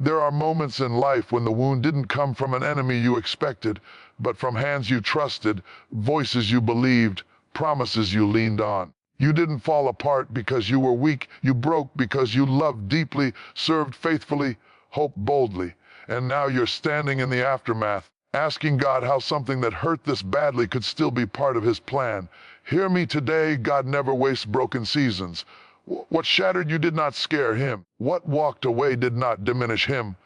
There are moments in life when the wound didn't come from an enemy you expected, but from hands you trusted, voices you believed, promises you leaned on. You didn't fall apart because you were weak. You broke because you loved deeply, served faithfully, hoped boldly. And now you're standing in the aftermath, asking God how something that hurt this badly could still be part of His plan. Hear me today, God never wastes broken seasons. What shattered you did not scare Him. What walked away did not diminish Him.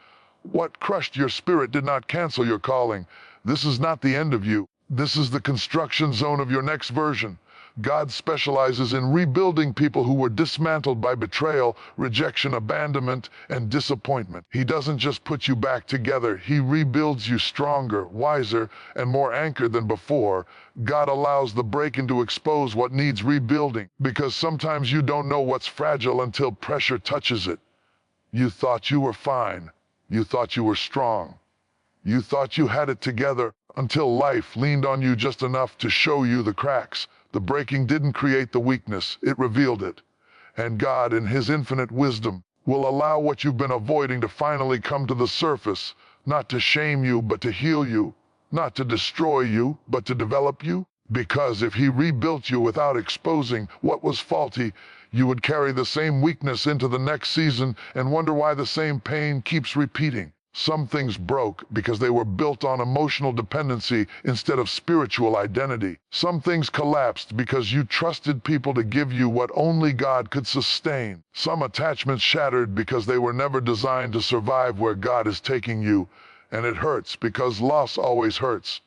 What crushed your spirit did not cancel your calling. This is not the end of you. This is the construction zone of your next version. God specializes in rebuilding people who were dismantled by betrayal, rejection, abandonment, and disappointment. He doesn't just put you back together. He rebuilds you stronger, wiser, and more anchored than before. God allows the breaking to expose what needs rebuilding, because sometimes you don't know what's fragile until pressure touches it. You thought you were fine. You thought you were strong. You thought you had it together until life leaned on you just enough to show you the cracks. The breaking didn't create the weakness, it revealed it. And God, in His infinite wisdom, will allow what you've been avoiding to finally come to the surface, not to shame you, but to heal you, not to destroy you, but to develop you. Because if He rebuilt you without exposing what was faulty, you would carry the same weakness into the next season and wonder why the same pain keeps repeating. Some things broke because they were built on emotional dependency instead of spiritual identity. Some things collapsed because you trusted people to give you what only God could sustain. Some attachments shattered because they were never designed to survive where God is taking you. And it hurts because loss always hurts.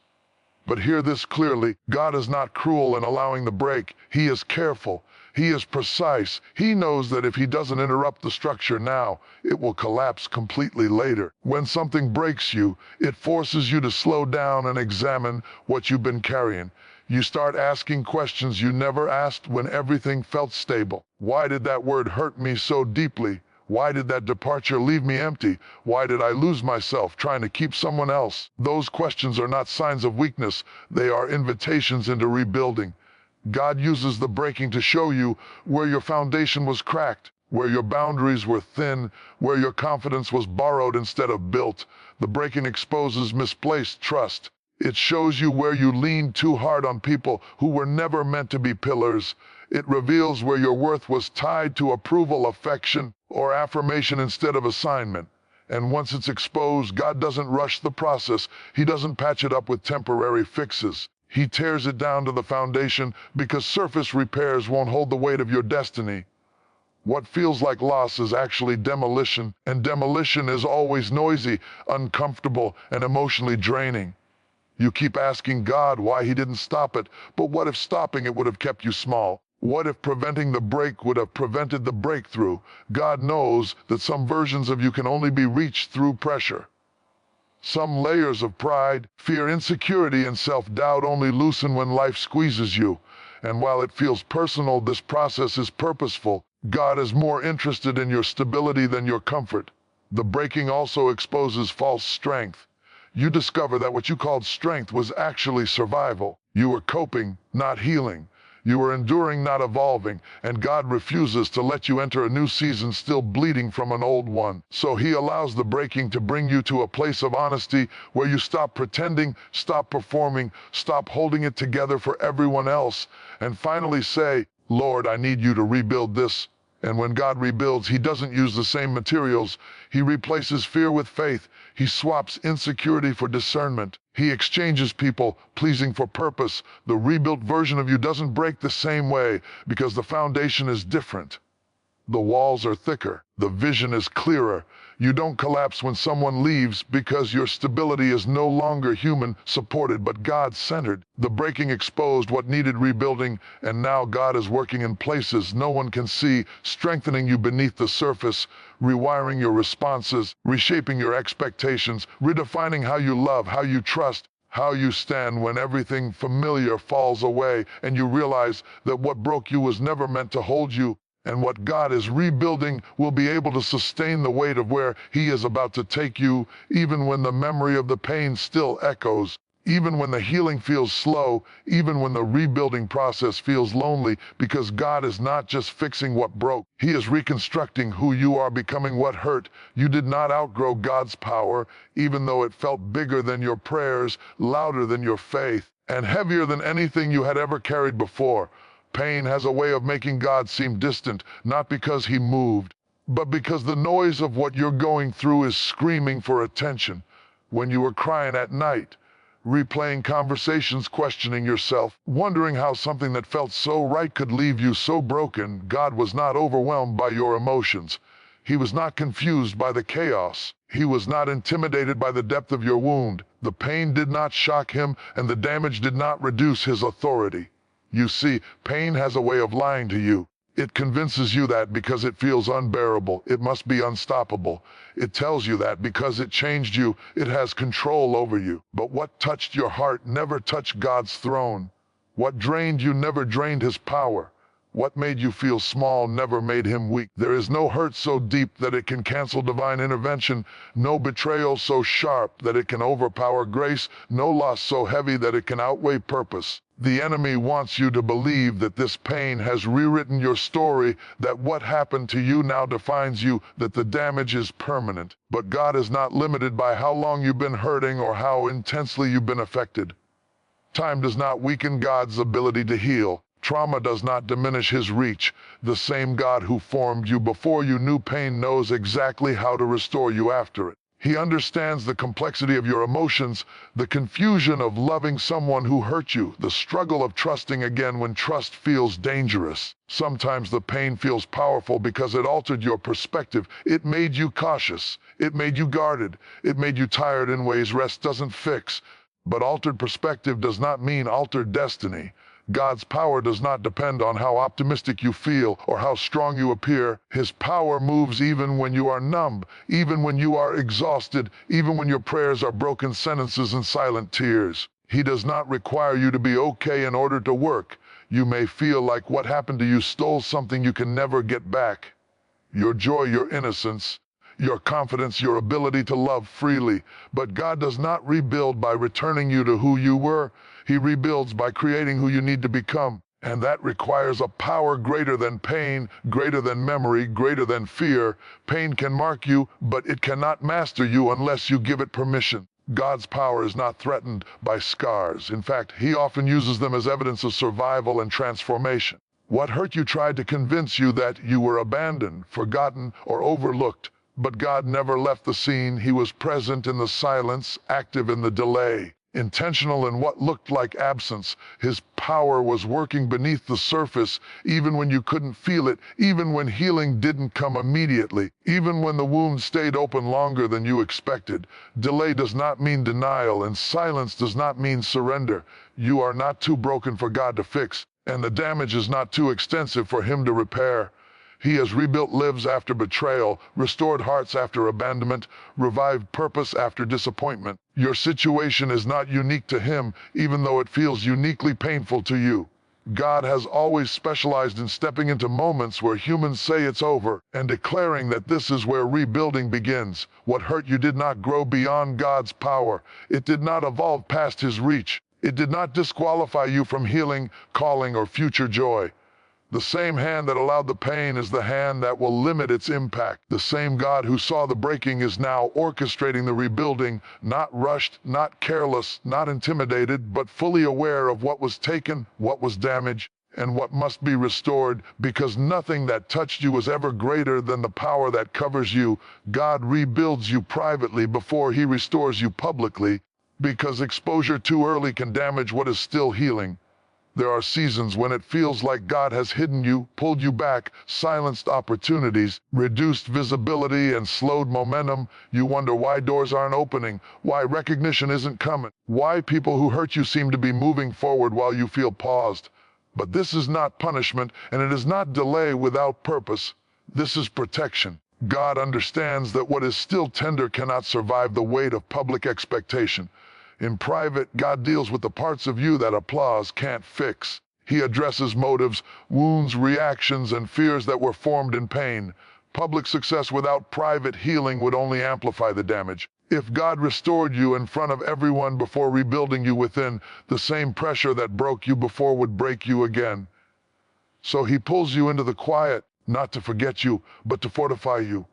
But hear this clearly, God is not cruel in allowing the break. He is careful. He is precise. He knows that if He doesn't interrupt the structure now, it will collapse completely later. When something breaks you, it forces you to slow down and examine what you've been carrying. You start asking questions you never asked when everything felt stable. Why did that word hurt me so deeply? Why did that departure leave me empty? Why did I lose myself trying to keep someone else? Those questions are not signs of weakness. They are invitations into rebuilding. God uses the breaking to show you where your foundation was cracked, where your boundaries were thin, where your confidence was borrowed instead of built. The breaking exposes misplaced trust. It shows you where you leaned too hard on people who were never meant to be pillars. It reveals where your worth was tied to approval, affection, or affirmation instead of assignment. And once it's exposed, God doesn't rush the process. He doesn't patch it up with temporary fixes. He tears it down to the foundation because surface repairs won't hold the weight of your destiny. What feels like loss is actually demolition, and demolition is always noisy, uncomfortable, and emotionally draining. You keep asking God why He didn't stop it, but what if stopping it would have kept you small? What if preventing the break would have prevented the breakthrough? God knows that some versions of you can only be reached through pressure. Some layers of pride, fear, insecurity, and self-doubt only loosen when life squeezes you. And while it feels personal, this process is purposeful. God is more interested in your stability than your comfort. The breaking also exposes false strength. You discover that what you called strength was actually survival. You were coping, not healing. You were enduring, not evolving, and God refuses to let you enter a new season still bleeding from an old one. So He allows the breaking to bring you to a place of honesty where you stop pretending, stop performing, stop holding it together for everyone else, and finally say, Lord, I need you to rebuild this. And when God rebuilds, He doesn't use the same materials. He replaces fear with faith. He swaps insecurity for discernment. He exchanges people pleasing for purpose. The rebuilt version of you doesn't break the same way because the foundation is different. The walls are thicker. The vision is clearer. You don't collapse when someone leaves because your stability is no longer human supported but God-centered. The breaking exposed what needed rebuilding, and now God is working in places no one can see, strengthening you beneath the surface, rewiring your responses, reshaping your expectations, redefining how you love, how you trust, how you stand when everything familiar falls away and you realize that what broke you was never meant to hold you. And what God is rebuilding will be able to sustain the weight of where He is about to take you, even when the memory of the pain still echoes. Even when the healing feels slow, even when the rebuilding process feels lonely, because God is not just fixing what broke, He is reconstructing who you are, becoming what hurt. You did not outgrow God's power, even though it felt bigger than your prayers, louder than your faith, and heavier than anything you had ever carried before. Pain has a way of making God seem distant, not because He moved, but because the noise of what you're going through is screaming for attention. When you were crying at night, replaying conversations, questioning yourself, wondering how something that felt so right could leave you so broken, God was not overwhelmed by your emotions. He was not confused by the chaos. He was not intimidated by the depth of your wound. The pain did not shock Him, and the damage did not reduce His authority. You see, pain has a way of lying to you. It convinces you that because it feels unbearable, it must be unstoppable. It tells you that because it changed you, it has control over you. But what touched your heart never touched God's throne. What drained you never drained His power. What made you feel small never made Him weak. There is no hurt so deep that it can cancel divine intervention, no betrayal so sharp that it can overpower grace, no loss so heavy that it can outweigh purpose. The enemy wants you to believe that this pain has rewritten your story, that what happened to you now defines you, that the damage is permanent. But God is not limited by how long you've been hurting or how intensely you've been affected. Time does not weaken God's ability to heal. Trauma does not diminish His reach. The same God who formed you before you knew pain knows exactly how to restore you after it. He understands the complexity of your emotions, the confusion of loving someone who hurt you, the struggle of trusting again when trust feels dangerous. Sometimes the pain feels powerful because it altered your perspective. It made you cautious. It made you guarded. It made you tired in ways rest doesn't fix. But altered perspective does not mean altered destiny. God's power does not depend on how optimistic you feel or how strong you appear. His power moves even when you are numb, even when you are exhausted, even when your prayers are broken sentences and silent tears. He does not require you to be okay in order to work. You may feel like what happened to you stole something you can never get back. Your joy, your innocence, your confidence, your ability to love freely. But God does not rebuild by returning you to who you were. He rebuilds by creating who you need to become. And that requires a power greater than pain, greater than memory, greater than fear. Pain can mark you, but it cannot master you unless you give it permission. God's power is not threatened by scars. In fact, He often uses them as evidence of survival and transformation. What hurt you tried to convince you that you were abandoned, forgotten, or overlooked. But God never left the scene. He was present in the silence, active in the delay, intentional in what looked like absence. His power was working beneath the surface, even when you couldn't feel it, even when healing didn't come immediately, even when the wound stayed open longer than you expected. Delay does not mean denial, and silence does not mean surrender. You are not too broken for God to fix, and the damage is not too extensive for Him to repair. He has rebuilt lives after betrayal, restored hearts after abandonment, revived purpose after disappointment. Your situation is not unique to Him, even though it feels uniquely painful to you. God has always specialized in stepping into moments where humans say it's over and declaring that this is where rebuilding begins. What hurt you did not grow beyond God's power. It did not evolve past His reach. It did not disqualify you from healing, calling, or future joy. The same hand that allowed the pain is the hand that will limit its impact. The same God who saw the breaking is now orchestrating the rebuilding, not rushed, not careless, not intimidated, but fully aware of what was taken, what was damaged, and what must be restored, because nothing that touched you was ever greater than the power that covers you. God rebuilds you privately before He restores you publicly, because exposure too early can damage what is still healing. There are seasons when it feels like God has hidden you, pulled you back, silenced opportunities, reduced visibility, and slowed momentum. You wonder why doors aren't opening, why recognition isn't coming, why people who hurt you seem to be moving forward while you feel paused. But this is not punishment, and it is not delay without purpose. This is protection. God understands that what is still tender cannot survive the weight of public expectation. In private, God deals with the parts of you that applause can't fix. He addresses motives, wounds, reactions, and fears that were formed in pain. Public success without private healing would only amplify the damage. If God restored you in front of everyone before rebuilding you within, the same pressure that broke you before would break you again. So he pulls you into the quiet, not to forget you, but to fortify you.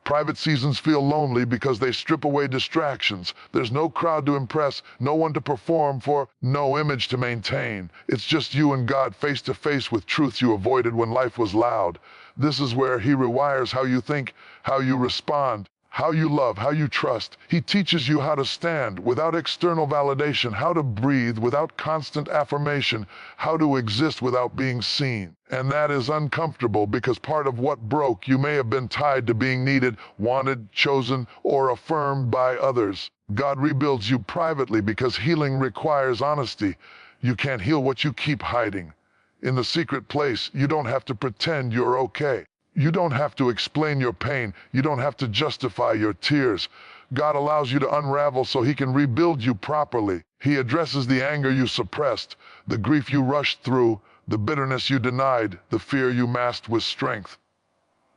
Private seasons feel lonely because they strip away distractions. There's no crowd to impress, no one to perform for, no image to maintain. It's just you and God face to face with truths you avoided when life was loud. This is where he rewires how you think, how you respond, how you love, how you trust. He teaches you how to stand without external validation, how to breathe without constant affirmation, how to exist without being seen. And that is uncomfortable because part of what broke you may have been tied to being needed, wanted, chosen, or affirmed by others. God rebuilds you privately because healing requires honesty. You can't heal what you keep hiding. In the secret place, you don't have to pretend you're okay. You don't have to explain your pain. You don't have to justify your tears. God allows you to unravel so he can rebuild you properly. He addresses the anger you suppressed, the grief you rushed through, the bitterness you denied, the fear you masked with strength.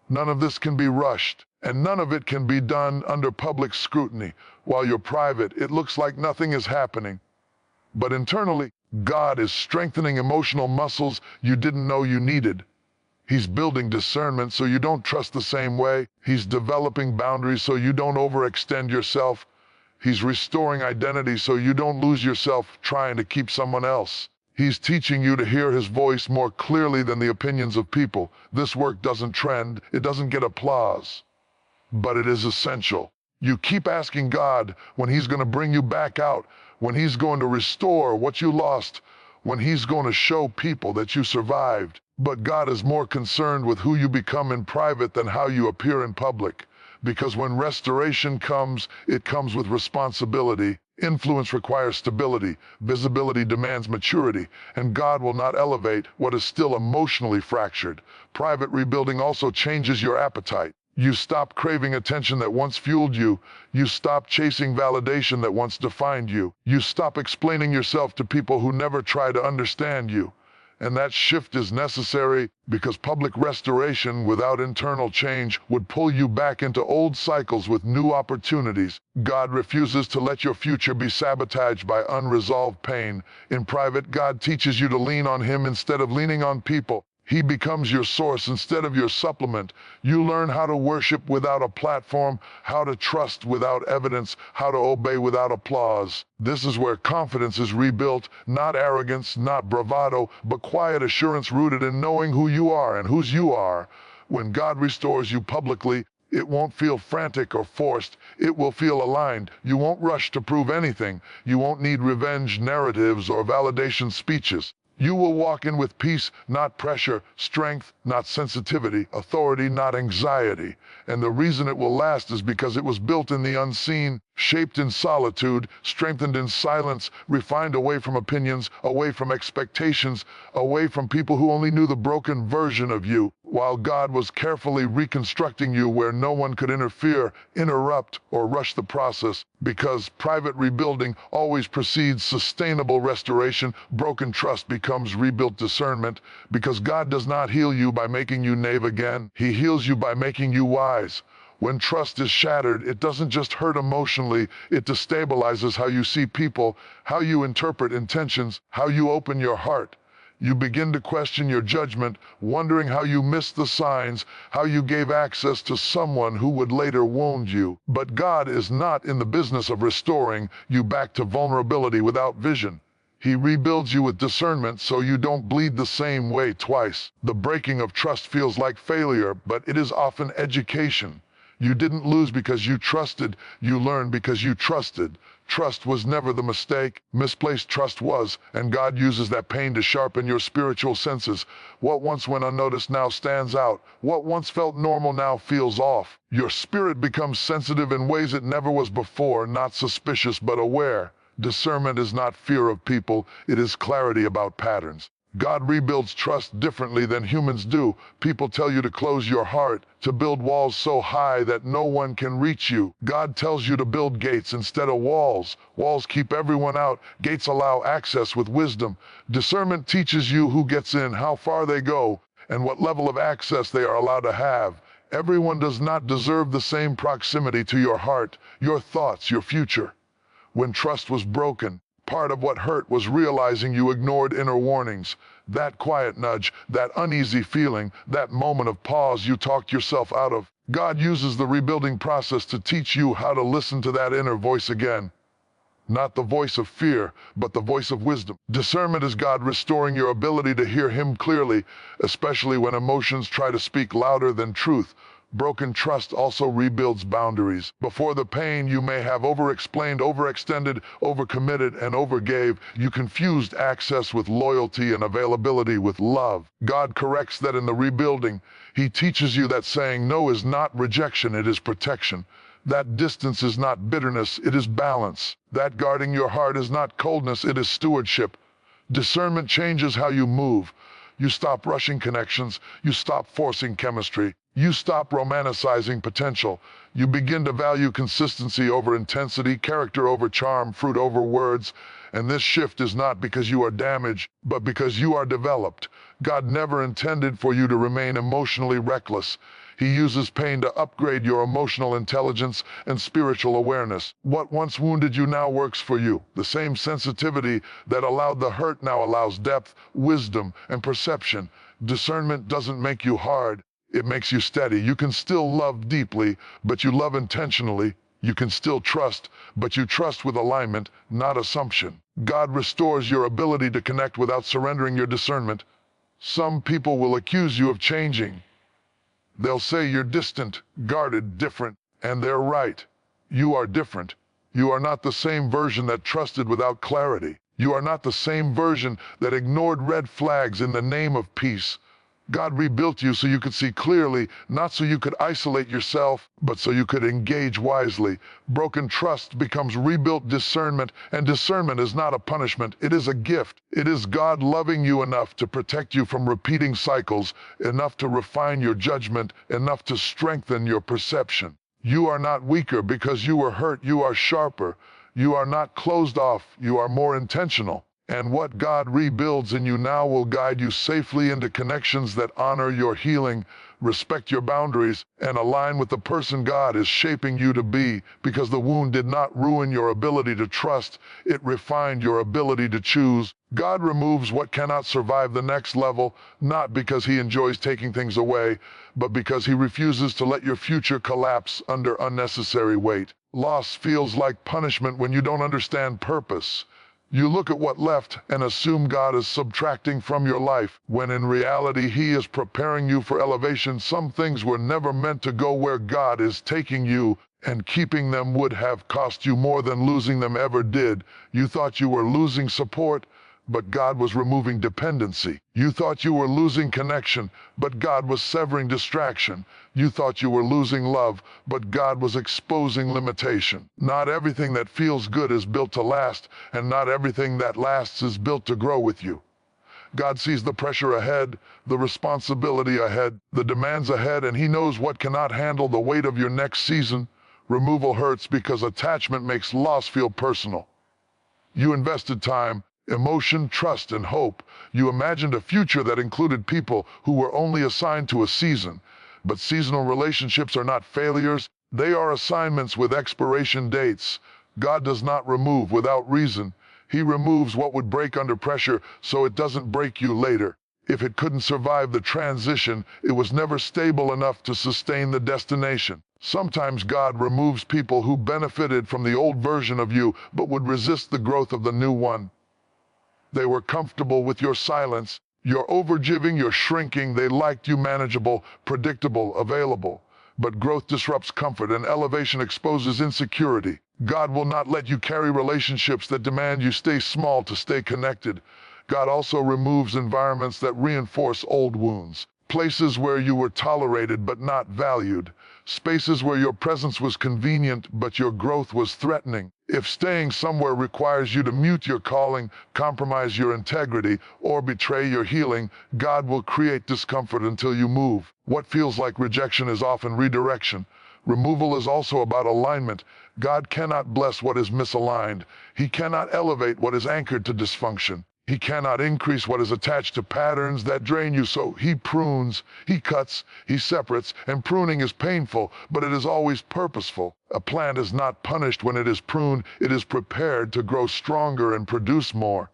None of this can be rushed, and none of it can be done under public scrutiny. While you're private, it looks like nothing is happening. But internally, God is strengthening emotional muscles you didn't know you needed. He's building discernment so you don't trust the same way. He's developing boundaries so you don't overextend yourself. He's restoring identity so you don't lose yourself trying to keep someone else. He's teaching you to hear his voice more clearly than the opinions of people. This work doesn't trend, it doesn't get applause, but it is essential. You keep asking God when he's going to bring you back out, when he's going to restore what you lost, when he's going to show people that you survived. But God is more concerned with who you become in private than how you appear in public. Because when restoration comes, it comes with responsibility. Influence requires stability. Visibility demands maturity. And God will not elevate what is still emotionally fractured. Private rebuilding also changes your appetite. You stop craving attention that once fueled you. You stop chasing validation that once defined you. You stop explaining yourself to people who never try to understand you. And that shift is necessary because public restoration without internal change would pull you back into old cycles with new opportunities. God refuses to let your future be sabotaged by unresolved pain. In private, God teaches you to lean on him instead of leaning on people. He becomes your source instead of your supplement. You learn how to worship without a platform, how to trust without evidence, how to obey without applause. This is where confidence is rebuilt, not arrogance, not bravado, but quiet assurance rooted in knowing who you are and whose you are. When God restores you publicly, it won't feel frantic or forced. It will feel aligned. You won't rush to prove anything. You won't need revenge narratives or validation speeches. You will walk in with peace, not pressure, strength, not sensitivity, authority, not anxiety. And the reason it will last is because it was built in the unseen, shaped in solitude, strengthened in silence, refined away from opinions, away from expectations, away from people who only knew the broken version of you, while God was carefully reconstructing you where no one could interfere, interrupt, or rush the process. Because private rebuilding always precedes sustainable restoration, broken trust becomes rebuilt discernment. Because God does not heal you by making you naive again, he heals you by making you wise. When trust is shattered, it doesn't just hurt emotionally, it destabilizes how you see people, how you interpret intentions, how you open your heart. You begin to question your judgment, wondering how you missed the signs, how you gave access to someone who would later wound you. But God is not in the business of restoring you back to vulnerability without vision. He rebuilds you with discernment so you don't bleed the same way twice. The breaking of trust feels like failure, but it is often education. You didn't lose because you trusted, you learned because you trusted. Trust was never the mistake, misplaced trust was, and God uses that pain to sharpen your spiritual senses. What once went unnoticed now stands out. What once felt normal now feels off. Your spirit becomes sensitive in ways it never was before, not suspicious but aware. Discernment is not fear of people, it is clarity about patterns. God rebuilds trust differently than humans do. People tell you to close your heart, to build walls so high that no one can reach you. God tells you to build gates instead of walls. Walls keep everyone out. Gates allow access with wisdom. Discernment teaches you who gets in, how far they go, and what level of access they are allowed to have. Everyone does not deserve the same proximity to your heart, your thoughts, your future. When trust was broken, part of what hurt was realizing you ignored inner warnings. That quiet nudge, that uneasy feeling, that moment of pause you talked yourself out of. God uses the rebuilding process to teach you how to listen to that inner voice again. Not the voice of fear, but the voice of wisdom. Discernment is God restoring your ability to hear Him clearly, especially when emotions try to speak louder than truth. Broken trust also rebuilds boundaries. Before the pain, you may have overexplained, overextended, overcommitted, and overgave. You confused access with loyalty and availability with love. God corrects that in the rebuilding. He teaches you that saying no is not rejection, it is protection. That distance is not bitterness, it is balance. That guarding your heart is not coldness, it is stewardship. Discernment changes how you move. You stop rushing connections, you stop forcing chemistry, you stop romanticizing potential. You begin to value consistency over intensity, character over charm, fruit over words. And this shift is not because you are damaged, but because you are developed. God never intended for you to remain emotionally reckless. He uses pain to upgrade your emotional intelligence and spiritual awareness. What once wounded you now works for you. The same sensitivity that allowed the hurt now allows depth, wisdom, and perception. Discernment doesn't make you hard, it makes you steady. You can still love deeply, but you love intentionally. You can still trust, but you trust with alignment, not assumption. God restores your ability to connect without surrendering your discernment. Some people will accuse you of changing. They'll say you're distant, guarded, different, and they're right. You are different. You are not the same version that trusted without clarity. You are not the same version that ignored red flags in the name of peace. God rebuilt you so you could see clearly, not so you could isolate yourself, but so you could engage wisely. Broken trust becomes rebuilt discernment, and discernment is not a punishment, it is a gift. It is God loving you enough to protect you from repeating cycles, enough to refine your judgment, enough to strengthen your perception. You are not weaker because you were hurt, you are sharper. You are not closed off, you are more intentional. And what God rebuilds in you now will guide you safely into connections that honor your healing, respect your boundaries, and align with the person God is shaping you to be, because the wound did not ruin your ability to trust, it refined your ability to choose. God removes what cannot survive the next level, not because He enjoys taking things away, but because He refuses to let your future collapse under unnecessary weight. Loss feels like punishment when you don't understand purpose. You look at what left and assume God is subtracting from your life, when in reality He is preparing you for elevation. Some things were never meant to go where God is taking you, and keeping them would have cost you more than losing them ever did. You thought you were losing support, but God was removing dependency. You thought you were losing connection, but God was severing distraction. You thought you were losing love, but God was exposing limitation. Not everything that feels good is built to last, and not everything that lasts is built to grow with you. God sees the pressure ahead, the responsibility ahead, the demands ahead, and He knows what cannot handle the weight of your next season. Removal hurts because attachment makes loss feel personal. You invested time, emotion, trust, and hope. You imagined a future that included people who were only assigned to a season. But seasonal relationships are not failures, they are assignments with expiration dates. God does not remove without reason. He removes what would break under pressure so it doesn't break you later. If it couldn't survive the transition, it was never stable enough to sustain the destination. Sometimes God removes people who benefited from the old version of you but would resist the growth of the new one. They were comfortable with your silence, your overgiving, your shrinking. They liked you manageable, predictable, available. But growth disrupts comfort and elevation exposes insecurity. God will not let you carry relationships that demand you stay small to stay connected. God also removes environments that reinforce old wounds. Places where you were tolerated but not valued. Spaces where your presence was convenient but your growth was threatening. If staying somewhere requires you to mute your calling, compromise your integrity, or betray your healing, God will create discomfort until you move. What feels like rejection is often redirection. Removal is also about alignment. God cannot bless what is misaligned. He cannot elevate what is anchored to dysfunction. He cannot increase what is attached to patterns that drain you, so he prunes, he cuts, he separates, and pruning is painful, but it is always purposeful. A plant is not punished when it is pruned, it is prepared to grow stronger and produce more.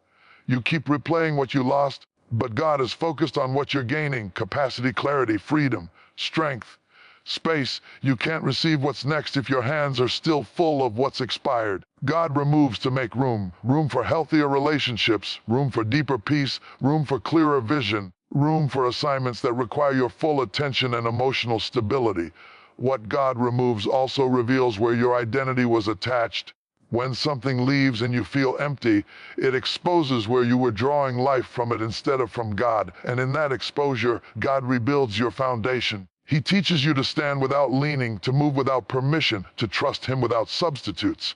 You keep replaying what you lost, but God is focused on what you're gaining: capacity, clarity, freedom, strength, space. You can't receive what's next if your hands are still full of what's expired. God removes to make room. Room for healthier relationships, room for deeper peace, room for clearer vision, room for assignments that require your full attention and emotional stability. What God removes also reveals where your identity was attached. When something leaves and you feel empty, it exposes where you were drawing life from it instead of from God. And in that exposure, God rebuilds your foundation. He teaches you to stand without leaning, to move without permission, to trust Him without substitutes.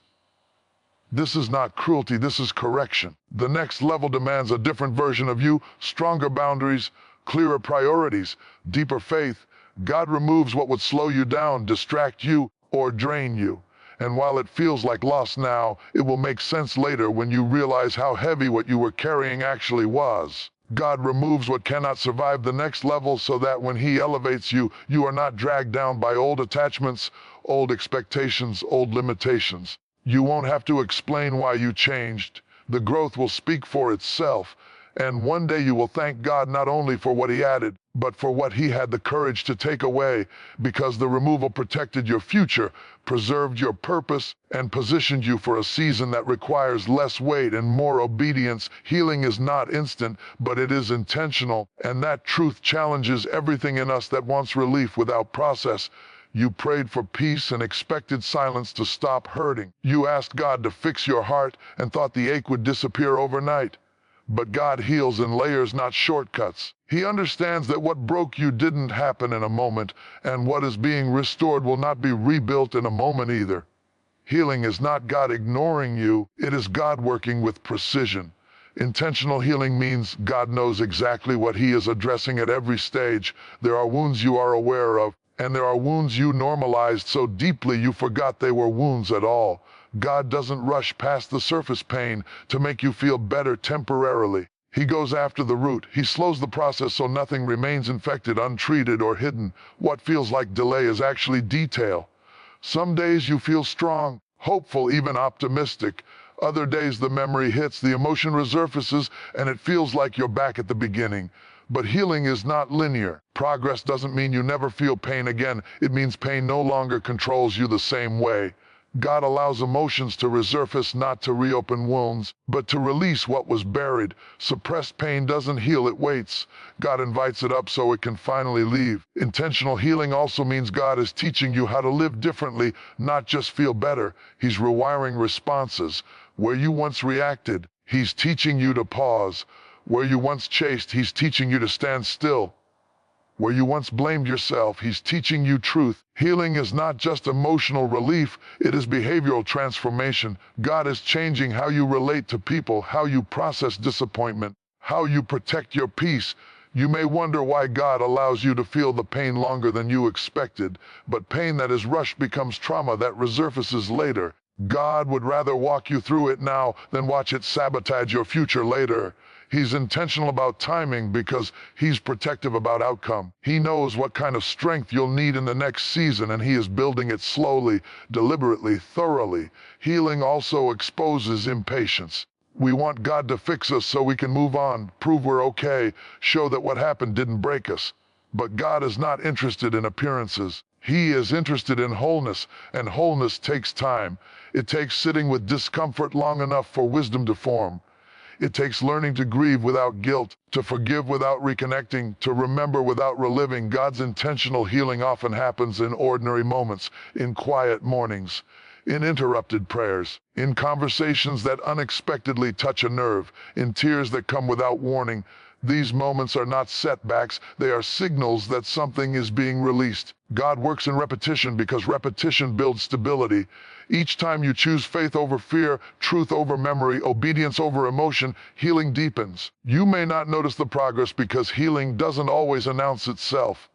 This is not cruelty, this is correction. The next level demands a different version of you: stronger boundaries, clearer priorities, deeper faith. God removes what would slow you down, distract you, or drain you. And while it feels like loss now, it will make sense later when you realize how heavy what you were carrying actually was. God removes what cannot survive the next level so that when He elevates you, you are not dragged down by old attachments, old expectations, old limitations. You won't have to explain why you changed. The growth will speak for itself. And one day you will thank God not only for what He added, but for what He had the courage to take away, because the removal protected your future, preserved your purpose, and positioned you for a season that requires less weight and more obedience. Healing is not instant, but it is intentional, and that truth challenges everything in us that wants relief without process. You prayed for peace and expected silence to stop hurting. You asked God to fix your heart and thought the ache would disappear overnight. But God heals in layers, not shortcuts. He understands that what broke you didn't happen in a moment, and what is being restored will not be rebuilt in a moment either. Healing is not God ignoring you, it is God working with precision. Intentional healing means God knows exactly what He is addressing at every stage. There are wounds you are aware of, and there are wounds you normalized so deeply you forgot they were wounds at all. God doesn't rush past the surface pain to make you feel better temporarily. He goes after the root. He slows the process so nothing remains infected, untreated, or hidden. What feels like delay is actually detail. Some days you feel strong, hopeful, even optimistic. Other days the memory hits, the emotion resurfaces, and it feels like you're back at the beginning. But healing is not linear. Progress doesn't mean you never feel pain again. It means pain no longer controls you the same way. God allows emotions to resurface, not to reopen wounds, but to release what was buried. Suppressed pain doesn't heal, it waits. God invites it up so it can finally leave. Intentional healing also means God is teaching you how to live differently, not just feel better. He's rewiring responses. Where you once reacted, He's teaching you to pause. Where you once chased, He's teaching you to stand still. Where you once blamed yourself, He's teaching you truth. Healing is not just emotional relief, it is behavioral transformation. God is changing how you relate to people, how you process disappointment, how you protect your peace. You may wonder why God allows you to feel the pain longer than you expected, but pain that is rushed becomes trauma that resurfaces later. God would rather walk you through it now than watch it sabotage your future later. He's intentional about timing because He's protective about outcome. He knows what kind of strength you'll need in the next season, and He is building it slowly, deliberately, thoroughly. Healing also exposes impatience. We want God to fix us so we can move on, prove we're okay, show that what happened didn't break us. But God is not interested in appearances. He is interested in wholeness, and wholeness takes time. It takes sitting with discomfort long enough for wisdom to form. It takes learning to grieve without guilt, to forgive without reconnecting, to remember without reliving. God's intentional healing often happens in ordinary moments, in quiet mornings, in interrupted prayers, in conversations that unexpectedly touch a nerve, in tears that come without warning. These moments are not setbacks, they are signals that something is being released. God works in repetition because repetition builds stability. Each time you choose faith over fear, truth over memory, obedience over emotion, healing deepens. You may not notice the progress because healing doesn't always announce itself.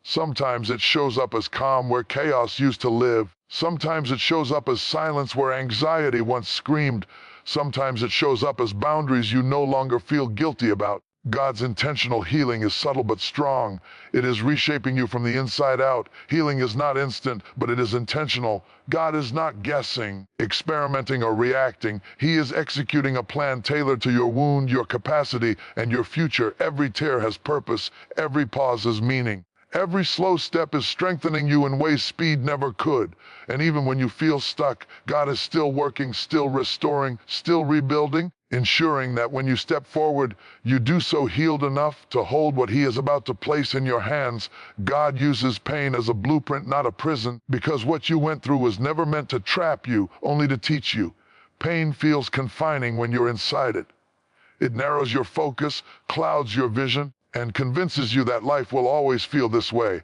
Sometimes it shows up as calm where chaos used to live. Sometimes it shows up as silence where anxiety once screamed. Sometimes it shows up as boundaries you no longer feel guilty about. God's intentional healing is subtle but strong. It is reshaping you from the inside out. Healing is not instant, but it is intentional. God is not guessing, experimenting, or reacting. He is executing a plan tailored to your wound, your capacity, and your future. Every tear has purpose. Every pause has meaning. Every slow step is strengthening you in ways speed never could. And even when you feel stuck, God is still working, still restoring, still rebuilding, ensuring that when you step forward, you do so healed enough to hold what He is about to place in your hands. God uses pain as a blueprint, not a prison, because what you went through was never meant to trap you, only to teach you. Pain feels confining when you're inside it. It narrows your focus, clouds your vision, and convinces you that life will always feel this way.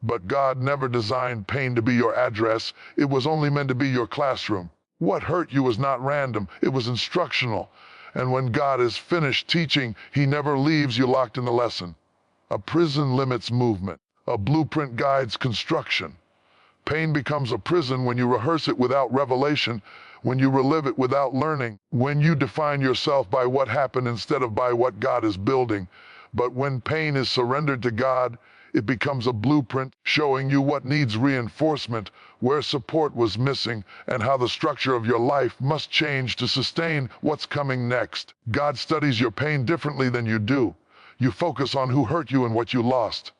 But God never designed pain to be your address. It was only meant to be your classroom. What hurt you was not random, it was instructional. And when God is finished teaching, He never leaves you locked in the lesson. A prison limits movement. A blueprint guides construction. Pain becomes a prison when you rehearse it without revelation, when you relive it without learning, when you define yourself by what happened instead of by what God is building. But when pain is surrendered to God, it becomes a blueprint showing you what needs reinforcement, where support was missing, and how the structure of your life must change to sustain what's coming next. God studies your pain differently than you do. You focus on who hurt you and what you lost.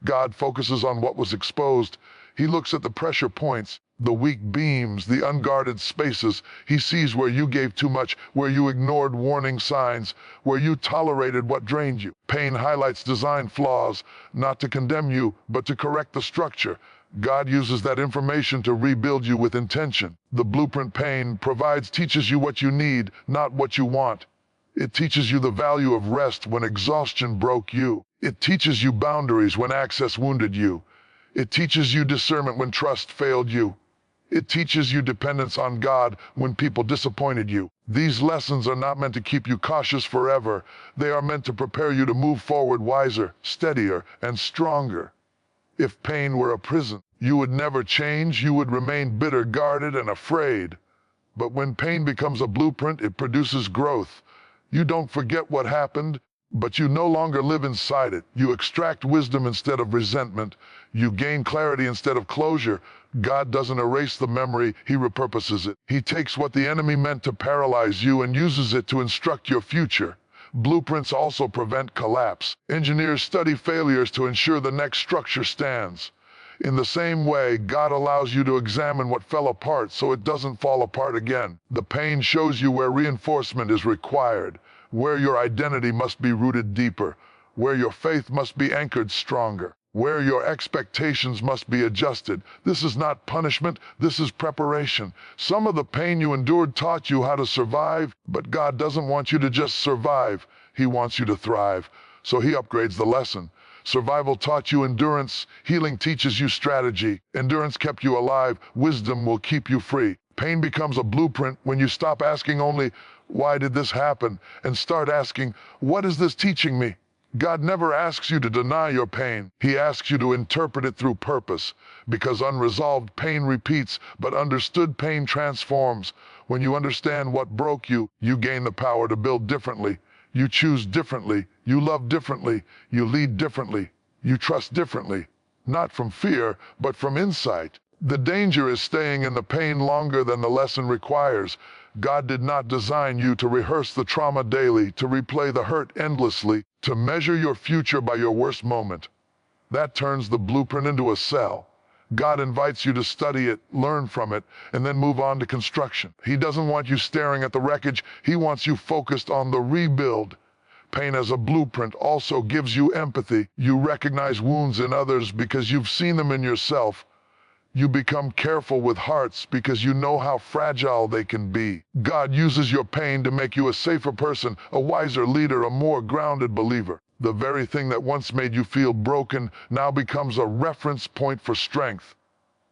God focuses on what was exposed. He looks at the pressure points, the weak beams, the unguarded spaces. He sees where you gave too much, where you ignored warning signs, where you tolerated what drained you. Pain highlights design flaws, not to condemn you, but to correct the structure. God uses that information to rebuild you with intention. The blueprint pain teaches you what you need, not what you want. It teaches you the value of rest when exhaustion broke you. It teaches you boundaries when access wounded you. It teaches you discernment when trust failed you. It teaches you dependence on God when people disappointed you. These lessons are not meant to keep you cautious forever. They are meant to prepare you to move forward wiser, steadier, and stronger. If pain were a prison, you would never change. You would remain bitter, guarded, and afraid. But when pain becomes a blueprint, it produces growth. You don't forget what happened, but you no longer live inside it. You extract wisdom instead of resentment. You gain clarity instead of closure. God doesn't erase the memory, He repurposes it. He takes what the enemy meant to paralyze you and uses it to instruct your future. Blueprints also prevent collapse. Engineers study failures to ensure the next structure stands. In the same way, God allows you to examine what fell apart so it doesn't fall apart again. The pain shows you where reinforcement is required, where your identity must be rooted deeper, where your faith must be anchored stronger, where your expectations must be adjusted. This is not punishment, this is preparation. Some of the pain you endured taught you how to survive, but God doesn't want you to just survive. He wants you to thrive. So He upgrades the lesson. Survival taught you endurance. Healing teaches you strategy. Endurance kept you alive. Wisdom will keep you free. Pain becomes a blueprint when you stop asking only, "Why did this happen?" and start asking, "What is this teaching me?" God never asks you to deny your pain. He asks you to interpret it through purpose. Because unresolved pain repeats, but understood pain transforms. When you understand what broke you, you gain the power to build differently. You choose differently. You love differently. You lead differently. You trust differently. Not from fear, but from insight. The danger is staying in the pain longer than the lesson requires. God did not design you to rehearse the trauma daily, to replay the hurt endlessly, to measure your future by your worst moment. That turns the blueprint into a cell. God invites you to study it, learn from it, and then move on to construction. He doesn't want you staring at the wreckage. He wants you focused on the rebuild. Pain as a blueprint also gives you empathy. You recognize wounds in others because you've seen them in yourself. You become careful with hearts because you know how fragile they can be. God uses your pain to make you a safer person, a wiser leader, a more grounded believer. The very thing that once made you feel broken now becomes a reference point for strength.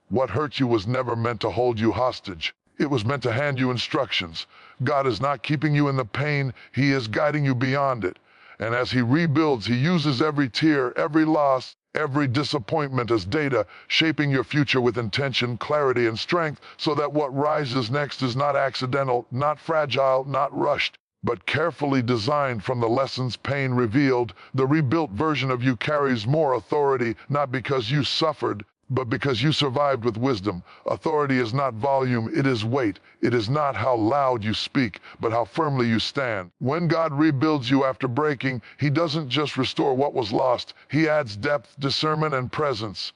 What hurt you was never meant to hold you hostage. It was meant to hand you instructions. God is not keeping you in the pain. He is guiding you beyond it. And as He rebuilds, He uses every tear, every loss, every disappointment as data, shaping your future with intention, clarity, and strength so that what rises next is not accidental, not fragile, not rushed, but carefully designed from the lessons pain revealed. The rebuilt version of you carries more authority, not because you suffered, but because you survived with wisdom. Authority is not volume, it is weight. It is not how loud you speak, but how firmly you stand. When God rebuilds you after breaking, He doesn't just restore what was lost, He adds depth, discernment, and presence.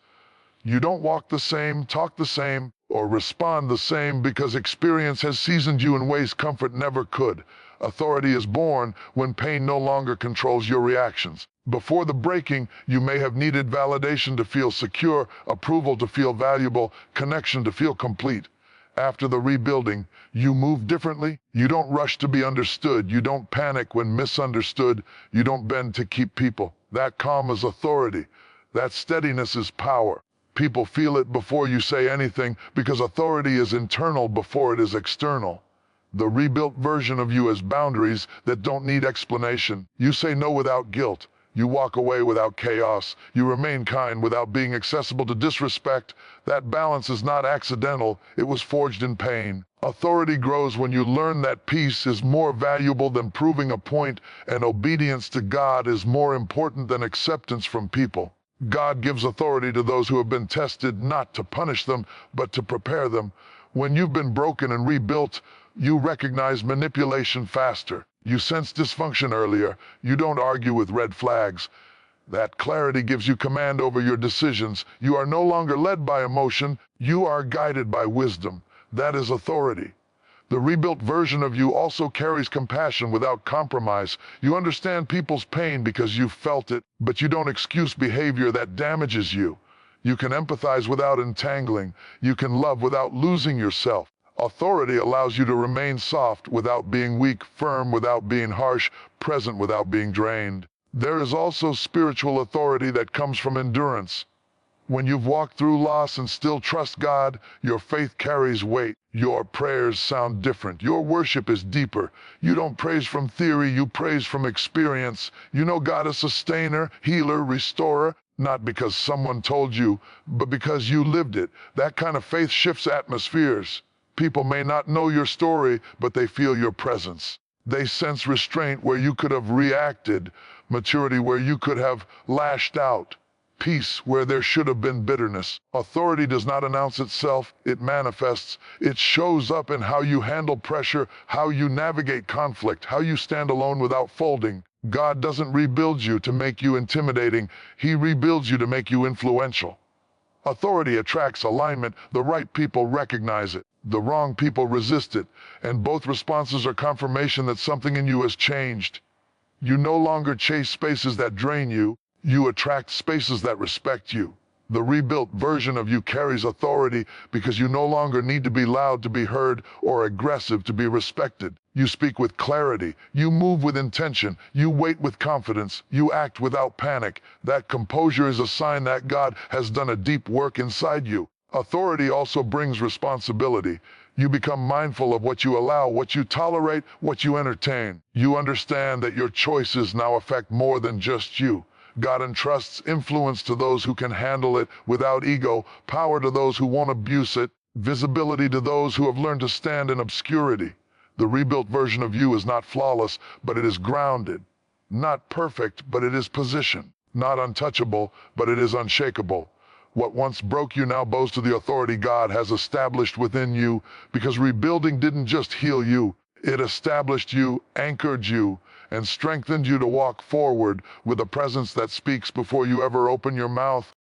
You don't walk the same, talk the same, or respond the same because experience has seasoned you in ways comfort never could. Authority is born when pain no longer controls your reactions. Before the breaking, you may have needed validation to feel secure, approval to feel valuable, connection to feel complete. After the rebuilding, you move differently. You don't rush to be understood. You don't panic when misunderstood. You don't bend to keep people. That calm is authority. That steadiness is power. People feel it before you say anything because authority is internal before it is external. The rebuilt version of you has boundaries that don't need explanation. You say no without guilt. You walk away without chaos. You remain kind without being accessible to disrespect. That balance is not accidental. It was forged in pain. Authority grows when you learn that peace is more valuable than proving a point, and obedience to God is more important than acceptance from people. God gives authority to those who have been tested, not to punish them, but to prepare them. When you've been broken and rebuilt, you recognize manipulation faster. You sense dysfunction earlier. You don't argue with red flags. That clarity gives you command over your decisions. You are no longer led by emotion. You are guided by wisdom. That is authority. The rebuilt version of you also carries compassion without compromise. You understand people's pain because you've felt it, but you don't excuse behavior that damages you. You can empathize without entangling. You can love without losing yourself. Authority allows you to remain soft without being weak, firm without being harsh, present without being drained. There is also spiritual authority that comes from endurance. When you've walked through loss and still trust God, your faith carries weight. Your prayers sound different. Your worship is deeper. You don't praise from theory, you praise from experience. You know God is sustainer, healer, restorer, not because someone told you, but because you lived it. That kind of faith shifts atmospheres. People may not know your story, but they feel your presence. They sense restraint where you could have reacted, maturity where you could have lashed out, peace where there should have been bitterness. Authority does not announce itself, it manifests. It shows up in how you handle pressure, how you navigate conflict, how you stand alone without folding. God doesn't rebuild you to make you intimidating, He rebuilds you to make you influential. Authority attracts alignment. The right people recognize it. The wrong people resist it, and both responses are confirmation that something in you has changed. You no longer chase spaces that drain you, you attract spaces that respect you. The rebuilt version of you carries authority because you no longer need to be loud to be heard or aggressive to be respected. You speak with clarity, you move with intention, you wait with confidence, you act without panic. That composure is a sign that God has done a deep work inside you. Authority also brings responsibility. You become mindful of what you allow, what you tolerate, what you entertain. You understand that your choices now affect more than just you. God entrusts influence to those who can handle it without ego, power to those who won't abuse it, visibility to those who have learned to stand in obscurity. The rebuilt version of you is not flawless, but it is grounded. Not perfect, but it is positioned. Not untouchable, but it is unshakable. What once broke you now bows to the authority God has established within you, because rebuilding didn't just heal you, it established you, anchored you, and strengthened you to walk forward with a presence that speaks before you ever open your mouth.